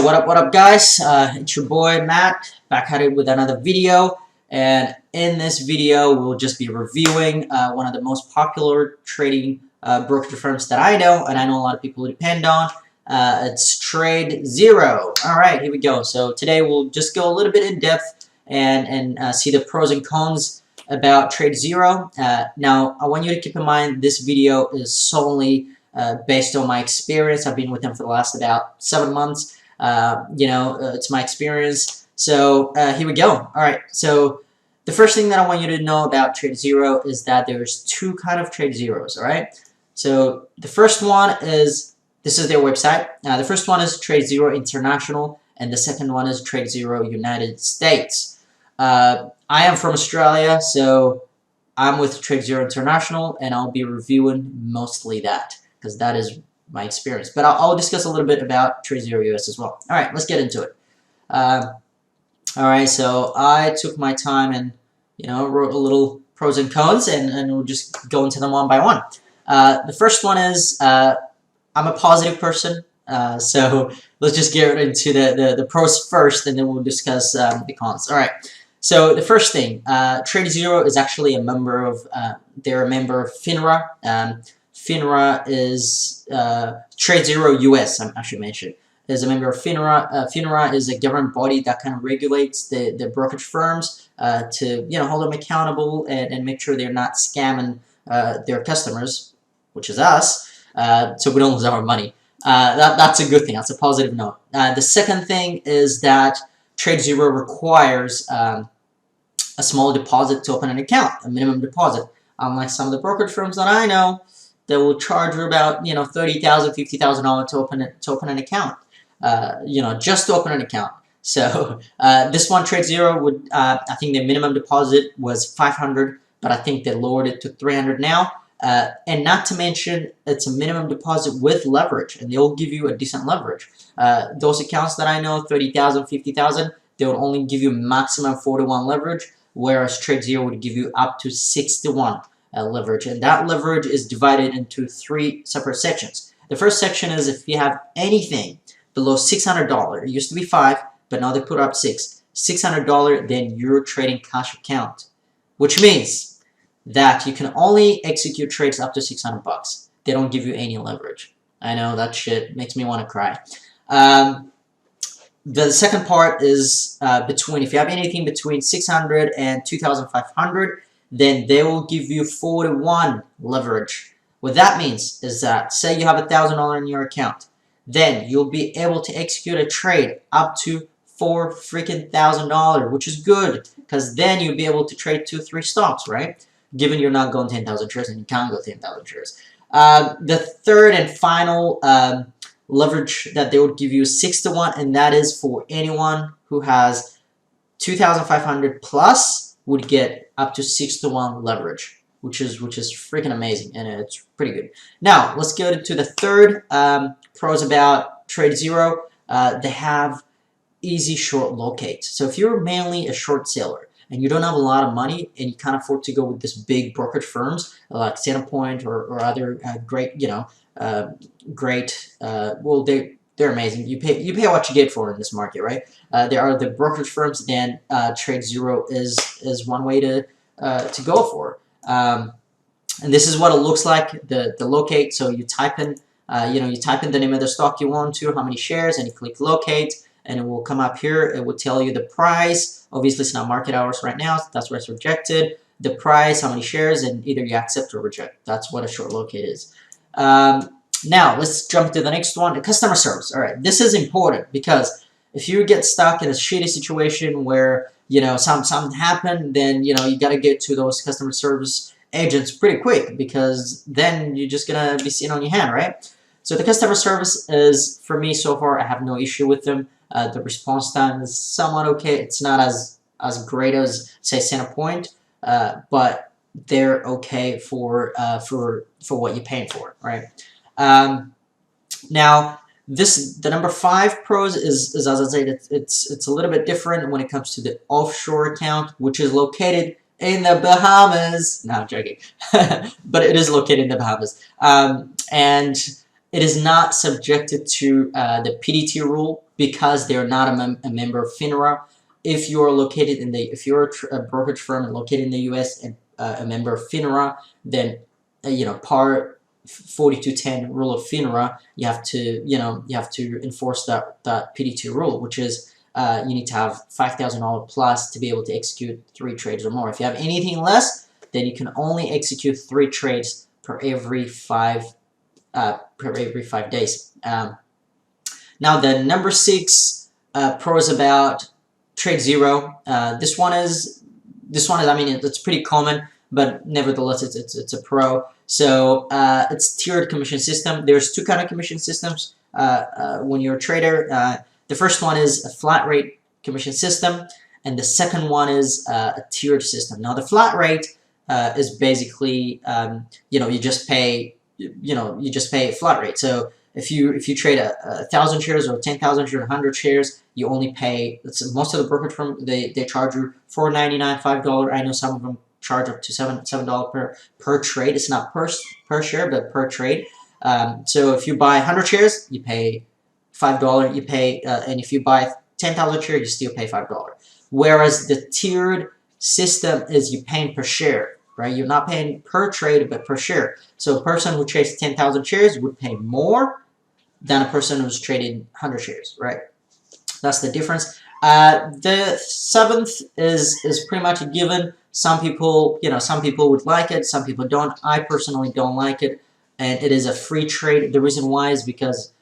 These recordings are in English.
what up guys, it's your boy Matt, back at it with another video, and in this video we'll just be reviewing one of the most popular trading brokerage firms that I know, and I know a lot of people depend on. It's TradeZero. Alright, here we go. So today we'll just go a little bit in depth and see the pros and cons about TradeZero. Now I want you to keep in mind this video is solely based on my experience. I've been with them for the last about 7 months. It's my experience. So here we go. All right. So the first thing that I want you to know about TradeZero is that there's two kind of TradeZeros. All right. So the first one is, this is their website. The first one is TradeZero International, and the second one is TradeZero United States. I am from Australia, so I'm with TradeZero International, and I'll be reviewing mostly that, because that is my experience. But I'll discuss a little bit about TradeZero US as well. All right, let's get into it. All right, so I took my time and wrote a little pros and cons, and we'll just go into them one by one. The first one is I'm a positive person, so let's just get into the pros first, and then we'll discuss the cons. All right. So the first thing, TradeZero is actually a member of, they're a member of FINRA. FINRA is TradeZero US, I should mention, is a member of FINRA. FINRA is a government body that kind of regulates the brokerage firms to hold them accountable and make sure they're not scamming their customers, which is us, so we don't lose our money. That's a good thing. That's a positive note. The second thing is that TradeZero requires a small deposit to open an account, a minimum deposit. Unlike some of the brokerage firms that I know, they will charge you about $30,000, $50,000 to open an account. Just to open an account. So this one, TradeZero would, I think the minimum deposit was $500, but I think they lowered it to $300 now. And not to mention, it's a minimum deposit with leverage, and they'll give you a decent leverage. Those accounts that I know, $30,000, $50,000, they will only give you maximum 4-to-1 leverage, whereas TradeZero would give you up to 6-to-1 leverage, and that leverage is divided into 3 separate sections. The first section is if you have anything below $600. It used to be 5, but now they put up 6. $600, then you're trading cash account, which means that you can only execute trades up to 600 bucks. They don't give you any leverage. I know that shit makes me want to cry. The second part is if you have anything between 600 and 2,500, then they will give you 4-to-1 leverage. What that means is that, say you have $1,000 in your account, then you'll be able to execute a trade up to $4,000, which is good, because then you'll be able to trade 2-3 stocks, right? Given you're not going 10,000 shares, and you can't go 10,000 shares. The third and final leverage that they would give you is 6-to-1, and that is for anyone who has 2,500 plus would get up to 6-to-1 leverage, which is freaking amazing, and it's pretty good. Now let's go to the third pros about TradeZero. They have easy short locate. So if you're mainly a short seller and you don't have a lot of money and you can't afford to go with this big brokerage firms like Centerpoint or other great, well, they're amazing. You pay what you get for in this market, right? There are the brokerage firms, then TradeZero is one way to go for. And this is what it looks like, the locate. So you type in, you type in the name of the stock you want to, how many shares, and you click locate, and it will come up here. It will tell you the price. Obviously, it's not market hours right now, so that's why it's rejected. The price, how many shares, and either you accept or reject. That's what a short locate is. Now, let's jump to the next one, the customer service. All right, this is important because if you get stuck in a shitty situation where, something happened, then, you got to get to those customer service agents pretty quick, because then you're just going to be sitting on your hand, right? So the customer service is, for me so far, I have no issue with them. The response time is somewhat okay. It's not as great as, say, Centerpoint, but they're okay for what you're paying for, right? Now, the number 5 pros is as I said, it's a little bit different when it comes to the offshore account, which is located in the Bahamas. No, I'm joking, but it is located in the Bahamas, and it is not subjected to the PDT rule because they're not a member of FINRA. If you're located in if you're a brokerage firm located in the U.S. and a member of FINRA, then par 4210 rule of FINRA, you have to enforce that PDT rule, which is you need to have $5,000 plus to be able to execute 3 trades or more. If you have anything less, then you can only execute 3 trades per every 5 days. Now the number 6 pro is about TradeZero. This one is I mean, it's pretty common, but nevertheless it's a pro. So it's tiered commission system. There's 2 kind of commission systems when you're a trader. The first one is a flat rate commission system, and the second one is a tiered system. Now the flat rate is basically you just pay flat rate. So if you trade 1,000 shares or 10,000 shares, 100 shares, you only pay. Most of the brokerage firm they charge you $4.99, $5. I know some of them charge up to $7 per trade. It's not per share, but per trade. So if you buy 100 shares, you pay $5. You pay, and if you buy 10,000 shares, you still pay $5. Whereas the tiered system is you paying per share, right? You're not paying per trade, but per share. So a person who trades 10,000 shares would pay more than a person who's trading 100 shares, right? That's the difference. The 7th is pretty much a given. Some people would like it, some people don't. I personally don't like it, and it is a free trade. The reason why is because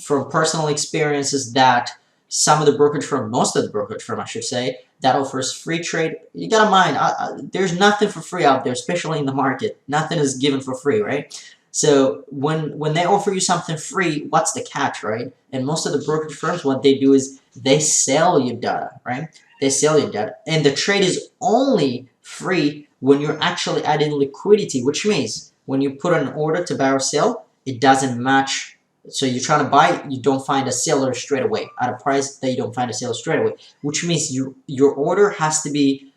from personal experiences that some of the brokerage firm, most of the brokerage firm, I should say, that offers free trade. You gotta mind, there's nothing for free out there, especially in the market. Nothing is given for free, right? So when they offer you something free, what's the catch, right? And most of the brokerage firms, what they do is they sell you data, right? They sell you data, and the trade is only free when you're actually adding liquidity, which means when you put an order to buy or sell, it doesn't match. So you're trying to buy, you don't find a seller straight away at a price that you don't find a seller straight away, which means your order has to be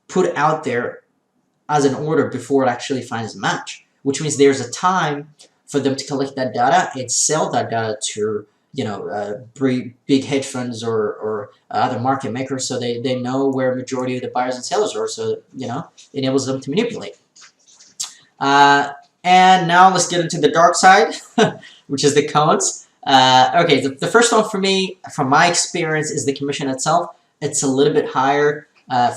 put out there as an order before it actually finds a match, which means there's a time for them to collect that data and sell that data to big hedge funds or other market makers, so they know where majority of the buyers and sellers are, so enables them to manipulate. And now let's get into the dark side, which is the cons. Okay, the first one for me, from my experience, is the commission itself. It's a little bit higher.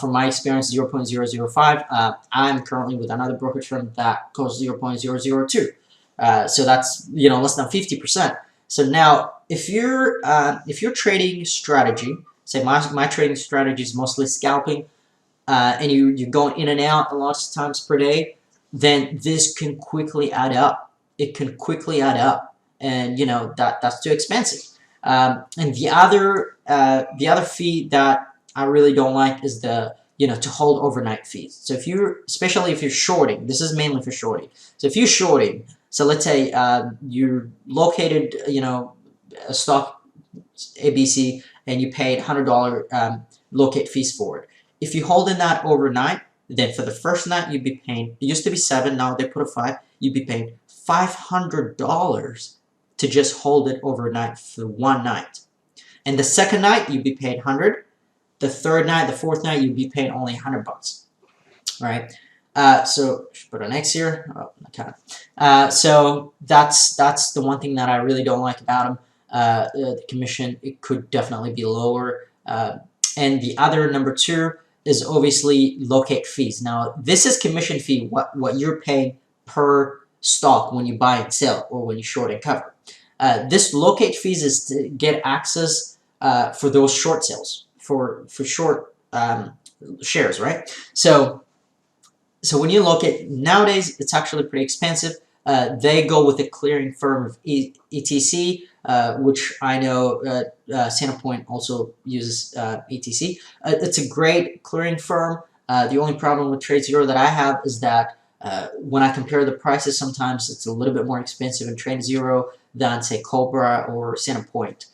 From my experience, 0.005. I'm currently with another brokerage firm that costs 0.002. So that's less than 50%. So now, if you're trading strategy, say my trading strategy is mostly scalping, and you're going in and out a lot of times per day, then this can quickly add up. It can quickly add up, and that's too expensive. And the other fee that I really don't like is the to hold overnight fees. So especially if you're shorting, this is mainly for shorting. So if you're shorting, so let's say you're located a stock ABC and you paid $100 locate fees for it. If you hold in that overnight, then for the first night you'd be paying, it used to be $7, now they put a $5, you'd be paying $500 to just hold it overnight for one night. And the second night you'd be paid $100. The third night, the fourth night, you'd be paying only $100, right? So put an X here. Oh, okay. So that's the one thing that I really don't like about them. The commission, it could definitely be lower. And the other, number 2, is obviously locate fees. Now this is commission fee, what you're paying per stock when you buy and sell or when you short and cover. This locate fees is to get access for those short sales. For short shares, right? So when you look at nowadays, it's actually pretty expensive. They go with a clearing firm of ETC, which I know Centerpoint also uses ETC. It's a great clearing firm. The only problem with TradeZero that I have is that when I compare the prices, sometimes it's a little bit more expensive in TradeZero than say Cobra or Centerpoint,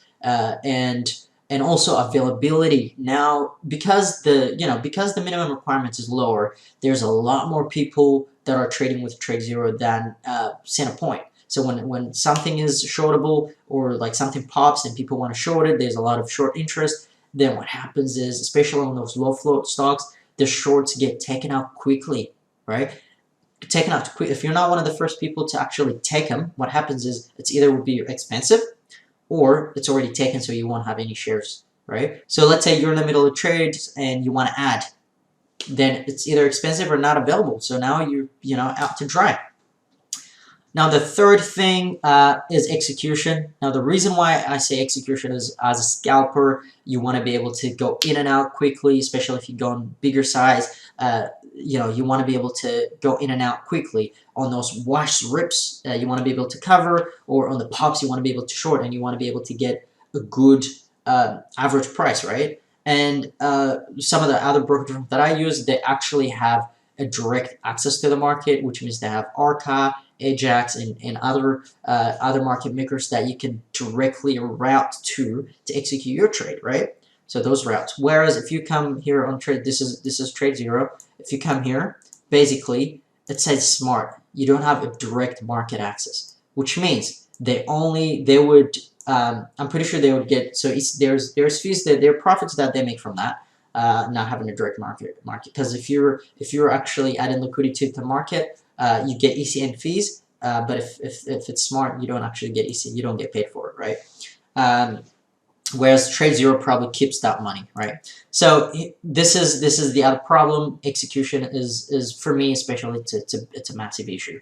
and also availability. Now, because the minimum requirements is lower, there's a lot more people that are trading with TradeZero than Centerpoint. So when something is shortable or like something pops and people want to short it, there's a lot of short interest. Then what happens is, especially on those low float stocks, the shorts get taken out quickly, right? Taken out quick. If you're not one of the first people to actually take them, what happens is it's either will be expensive or it's already taken, so you won't have any shares, right? So let's say you're in the middle of trades and you want to add, then it's either expensive or not available. So now you're out to dry. Now the third thing is execution. Now the reason why I say execution is, as a scalper, you want to be able to go in and out quickly, especially if you go on bigger size. You want to be able to go in and out quickly. On those wash rips, you want to be able to cover, or on the pops, you want to be able to short, and you want to be able to get a good average price, right? And some of the other brokers that I use, they actually have a direct access to the market, which means they have Arca, Ajax, and other market makers that you can directly route to execute your trade, right? So those routes. Whereas if you come here on trade, this is TradeZero. If you come here, basically it says smart. You don't have a direct market access, which means they would. I'm pretty sure they would get. So there's fees that there are profits that they make from that. Not having a direct market because if you're actually adding liquidity to the market, you get ECN fees, but if it's smart, you don't actually get ECN, you don't get paid for it, right? Whereas TradeZero probably keeps that money, right? So this is the other problem. Execution is for me especially it's a massive issue.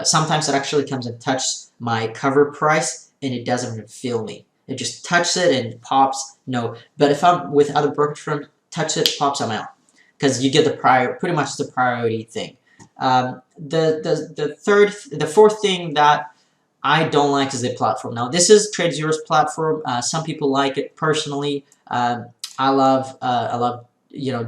Sometimes it actually comes and touches my cover price and it doesn't even feel me. It just touches it and it pops. No, but if I'm with other brokerage firms, touch it, pops, I'm out, because you get pretty much the priority thing. The fourth thing that I don't like is the platform. Now this is TradeZero's platform. Some people like it. Personally, I love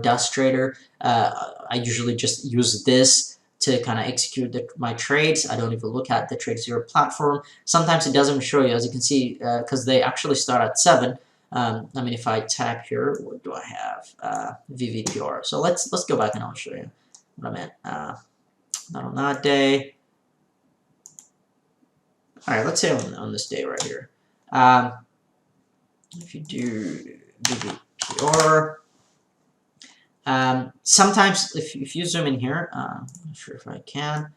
Dust Trader. I usually just use this to kind of execute my trades. I don't even look at the TradeZero platform. Sometimes it doesn't show you, as you can see, because they actually start at 7. I mean, if I tap here, what do I have? VVPR. So let's go back and I'll show you what I meant. Not on that day. All right, let's say on this day right here. If you do VVPR, sometimes if you zoom in here, I'm not sure if I can,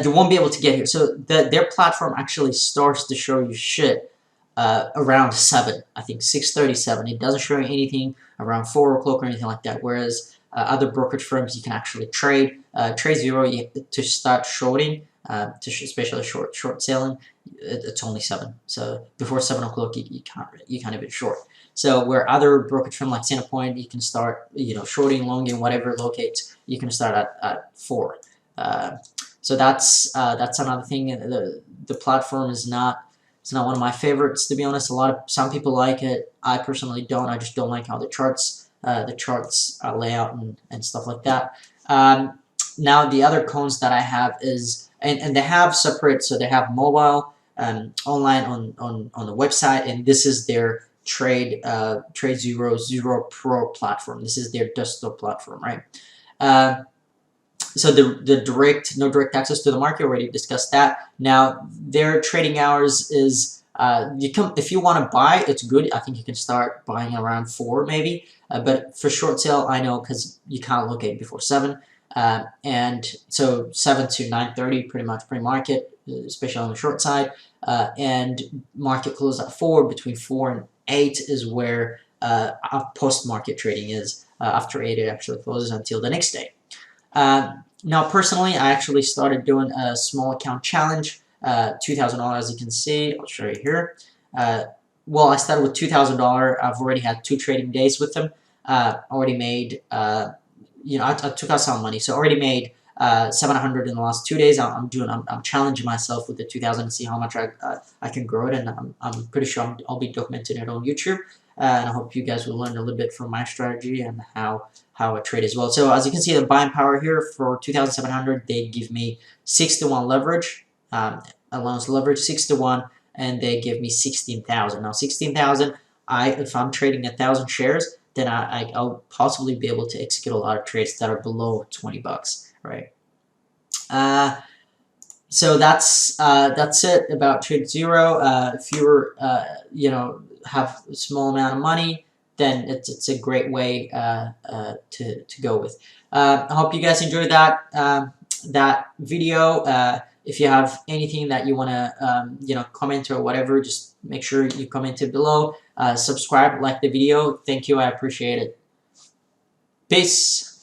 you won't be able to get here. So their platform actually starts to show you shit around 7, I think 6:37. It doesn't show you anything around 4 o'clock or anything like that. Whereas other brokerage firms, you can actually trade. TradeZero, to start shorting, especially short selling, it's only 7. So before 7 o'clock, you can't even short. So where other brokerage firm like Centerpoint, you can start shorting, longing, whatever locates, you can start at 4. So that's another thing. The platform is not. It's not one of my favorites, to be honest. Some people like it. I personally don't. I just don't like how the charts lay out and stuff like that. Now the other cons that I have is, and they have separate. So they have mobile, online on the website, and this is their TradeZero Zero Pro platform. This is their desktop platform, right? So the no direct access to the market, already discussed that. Now their trading hours is if you want to buy, it's good. I think you can start buying around 4 maybe, but for short sale, I know, because you can't locate before 7, and so 7 to 9:30 pretty much pre-market, especially on the short side, and market close at 4. Between 4 and 8 is where post-market trading is. After 8, it actually closes until the next day. Now, personally, I actually started doing a small account challenge, $2,000, as you can see. I'll show you here. Well, I started with $2,000. I've already had 2 trading days with them. Already made, I took out some money, so already made $700 in the last 2 days. I'm challenging myself with the 2,000 to see how much I can grow it, and I'm pretty sure I'll be documenting it on YouTube. And I hope you guys will learn a little bit from my strategy and how I trade as well. So as you can see, the buying power here for 2,700, they give me 6-to-1 leverage, allowance leverage 6-to-1, and they give me 16,000. Now 16,000, if I'm trading 1,000 shares, then I'll possibly be able to execute a lot of trades that are below $20, right? So that's it about TradeZero. If you're have a small amount of money, then it's a great way to go with. I hope you guys enjoyed that video. If you have anything that you want to comment or whatever, just make sure you comment it below. Subscribe, like the video. Thank you. I appreciate it. Peace.